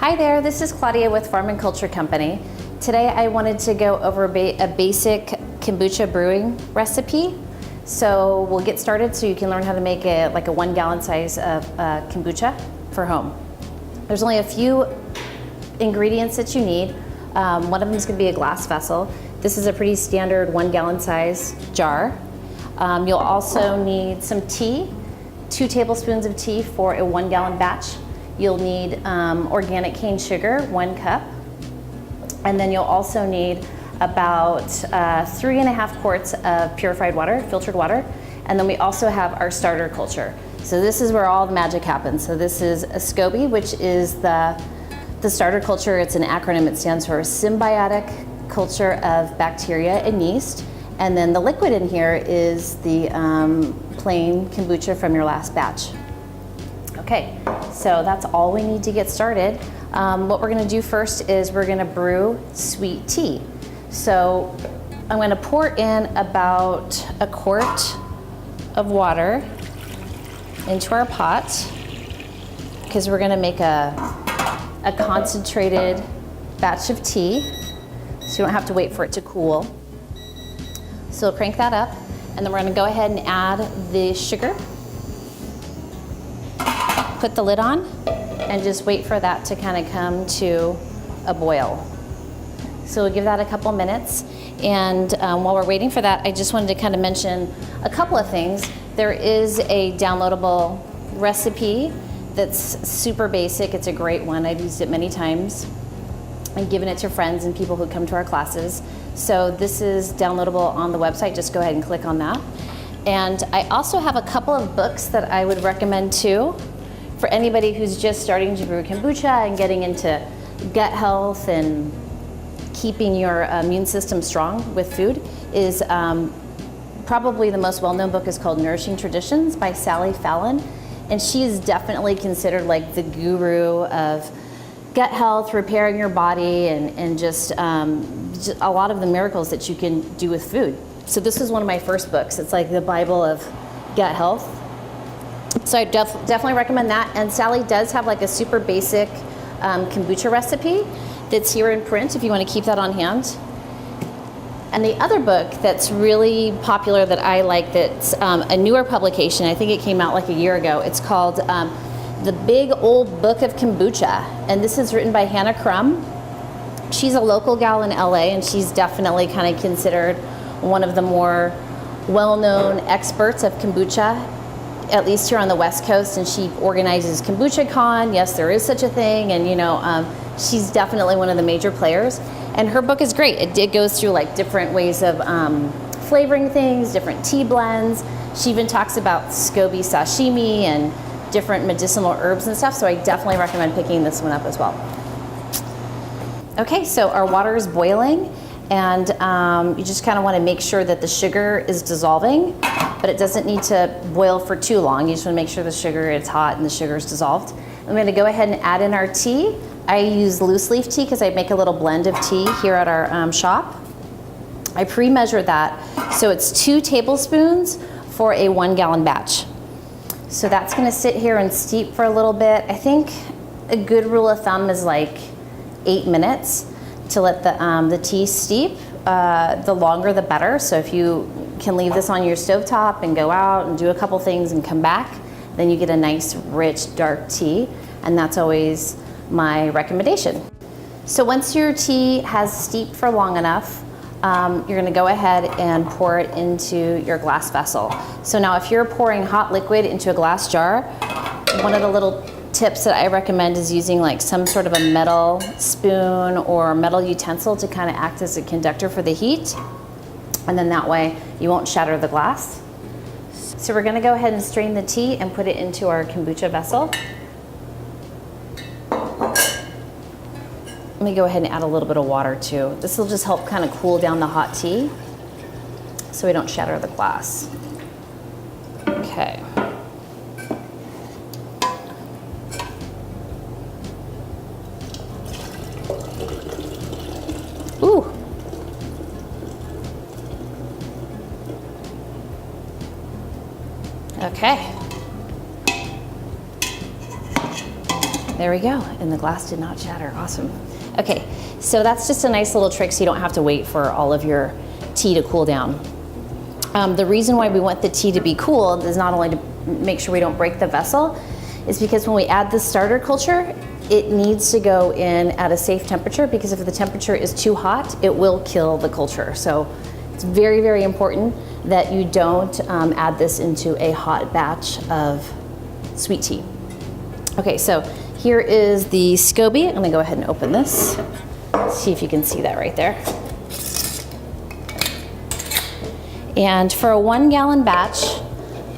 Hi there, this is Claudia with Farm and Culture Company. Today I wanted to go over a basic kombucha brewing recipe. So we'll get started so you can learn how to make a 1 gallon size of kombucha for home. There's only a few ingredients that you need. One of them is going to be a glass vessel. This is a pretty standard 1 gallon size jar. You'll also need some tea, 2 tablespoons of tea for a 1 gallon batch. You'll need organic cane sugar, 1 cup. And then you'll also need about 3.5 quarts of purified water, filtered water. And then we also have our starter culture. So this is where all the magic happens. So this is a Scoby, which is the starter culture. It's an acronym. It stands for symbiotic culture of bacteria and yeast. And then the liquid in here is the plain kombucha from your last batch. Okay, so that's all we need to get started. What we're gonna do first is we're gonna brew sweet tea. So I'm gonna pour in about 1 quart of water into our pot because we're gonna make a concentrated batch of tea, so you don't have to wait for it to cool. So we'll crank that up, and then we're gonna go ahead and add the sugar. Put the lid on and just wait for that to kind of come to a boil. So we'll give that a couple minutes. And while we're waiting for that, I just wanted to kind of mention a couple of things. There is a downloadable recipe that's super basic. It's a great one. I've used it many times and given it to friends and people who come to our classes. So this is downloadable on the website. Just go ahead and click on that. And I also have a couple of books that I would recommend too for anybody who's just starting to brew kombucha and getting into gut health and keeping your immune system strong with food. Is probably the most well-known book is called Nourishing Traditions by Sally Fallon. And she is definitely considered like the guru of gut health, repairing your body, and just a lot of the miracles that you can do with food. So this was one of my first books. It's like the Bible of gut health. So I definitely recommend that. And Sally does have like a super basic kombucha recipe that's here in print if you want to keep that on hand. And the other book that's really popular that I like, that's a newer publication, I think it came out like a year ago, it's called The Big Old Book of Kombucha. And this is written by Hannah Crum. She's a local gal in LA, and she's definitely kind of considered one of the more well-known experts of kombucha, at least here on the West Coast. And she organizes Kombucha Con. Yes, there is such a thing. And she's definitely one of the major players. And her book is great. It goes through like different ways of flavoring things, different tea blends. She even talks about Scoby sashimi and different medicinal herbs and stuff. So I definitely recommend picking this one up as well. Okay, so our water is boiling, and you just kind of want to make sure that the sugar is dissolving, but it doesn't need to boil for too long. You just want to make sure the sugar is hot and the sugar is dissolved. I'm going to go ahead and add in our tea. I use loose leaf tea because I make a little blend of tea here at our shop. I pre-measured that, so it's 2 tablespoons for a 1 gallon batch. So that's going to sit here and steep for a little bit. I think a good rule of thumb is like 8 minutes to let the tea steep. The longer the better. So if you can leave this on your stovetop and go out and do a couple things and come back, then you get a nice rich dark tea, and that's always my recommendation. So once your tea has steeped for long enough, you're gonna go ahead and pour it into your glass vessel. So now if you're pouring hot liquid into a glass jar, one of the little tips that I recommend is using like some sort of a metal spoon or metal utensil to kind of act as a conductor for the heat. And then that way you won't shatter the glass. So we're gonna go ahead and strain the tea and put it into our kombucha vessel. Let me go ahead and add a little bit of water too. This will just help kind of cool down the hot tea so we don't shatter the glass. Okay. Ooh. Okay. there we go. And the glass did not shatter. Awesome. Okay, so that's just a nice little trick so you don't have to wait for all of your tea to cool down. The reason why we want the tea to be cooled is not only to make sure we don't break the vessel, is because when we add the starter culture, it needs to go in at a safe temperature, because if the temperature is too hot, it will kill the culture. So it's very, very important that you don't add this into a hot batch of sweet tea. Okay, so here is the Scoby. I'm gonna go ahead and open this. See if you can see that right there. And for a 1 gallon batch,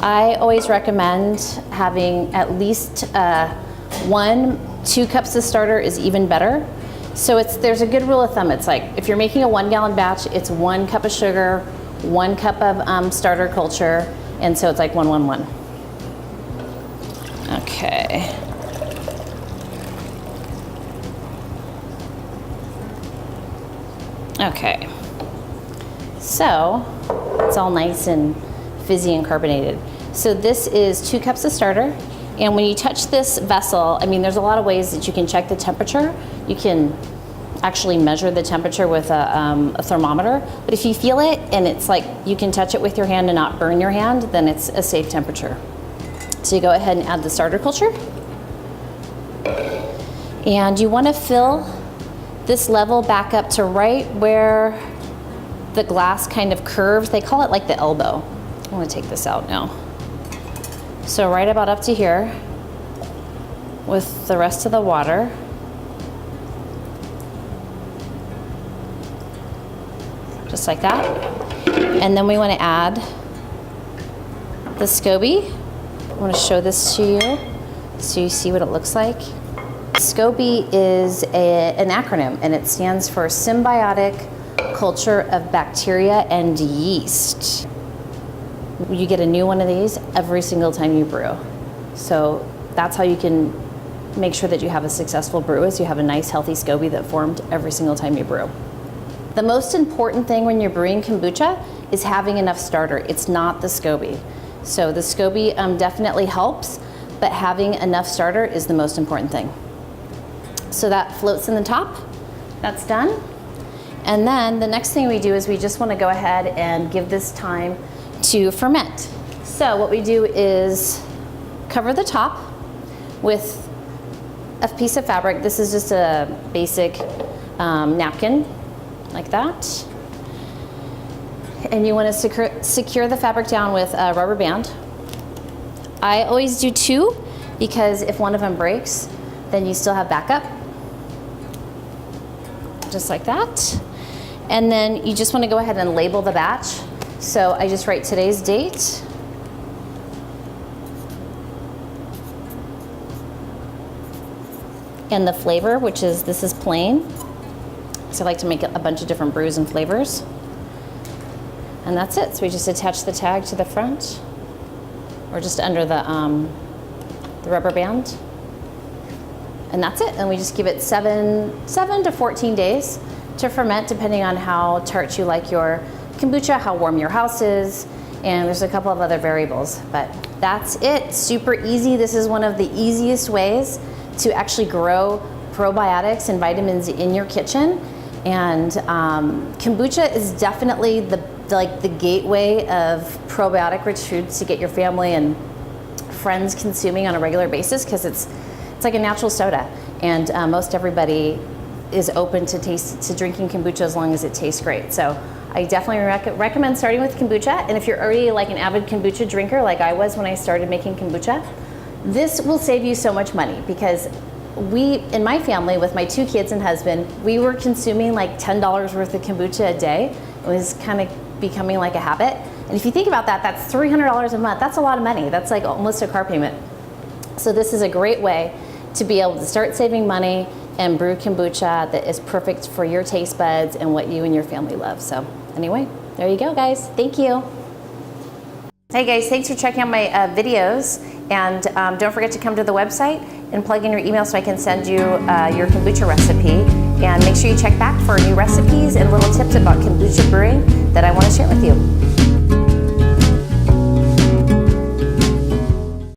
I always recommend having at least 2 cups of starter is even better. So there's a good rule of thumb. It's like, if you're making a 1 gallon batch, it's 1 cup of sugar, 1 cup of starter culture, and so it's like 1, 1, 1. Okay. Okay. So it's all nice and fizzy and carbonated. So this is 2 cups of starter. And when you touch this vessel, I mean, there's a lot of ways that you can check the temperature. You can actually measure the temperature with a thermometer. But if you feel it and it's like you can touch it with your hand and not burn your hand, then it's a safe temperature. So you go ahead and add the starter culture. And you want to fill this level back up to right where the glass kind of curves. They call it like the elbow. I'm going to take this out now. So right about up to here with the rest of the water. Just like that. And then we want to add the Scoby. I want to show this to you so you see what it looks like. Scoby is an acronym, and it stands for Symbiotic Culture of Bacteria and Yeast. You get a new one of these every single time you brew. So that's how you can make sure that you have a successful brew, is you have a nice healthy Scoby that formed every single time you brew. The most important thing when you're brewing kombucha is having enough starter. It's not the Scoby. So the Scoby definitely helps, but having enough starter is the most important thing. So that floats in the top. That's done. And then the next thing we do is we just want to go ahead and give this time to ferment. So what we do is cover the top with a piece of fabric. This is just a basic napkin, like that. And you want to secure the fabric down with a rubber band. I always do 2, because if one of them breaks, then you still have backup. Just like that. And then you just want to go ahead and label the batch. So I just write today's date. And the flavor, which is, this is plain. So I like to make a bunch of different brews and flavors. And that's it. So we just attach the tag to the front, or just under the rubber band. And that's it. And we just give it 7 to 14 days to ferment, depending on how tart you like your kombucha, how warm your house is, and there's a couple of other variables. But that's it. Super easy. This is one of the easiest ways to actually grow probiotics and vitamins in your kitchen. And kombucha is definitely the gateway of probiotic-rich foods to get your family and friends consuming on a regular basis, because it's like a natural soda, and most everybody is open to drinking kombucha as long as it tastes great. So I definitely recommend starting with kombucha. And if you're already like an avid kombucha drinker, like I was when I started making kombucha, this will save you so much money, because in my family, with my 2 kids and husband, we were consuming like $10 worth of kombucha a day. It was kind of becoming like a habit. And if you think about that, that's $300 a month. That's a lot of money. That's like almost a car payment. So this is a great way to be able to start saving money and brew kombucha that is perfect for your taste buds and what you and your family love. So anyway, there you go, guys. Thank you. Hey guys, thanks for checking out my videos. And don't forget to come to the website and plug in your email so I can send you your kombucha recipe. And make sure you check back for new recipes and little tips about kombucha brewing that I want to share with you.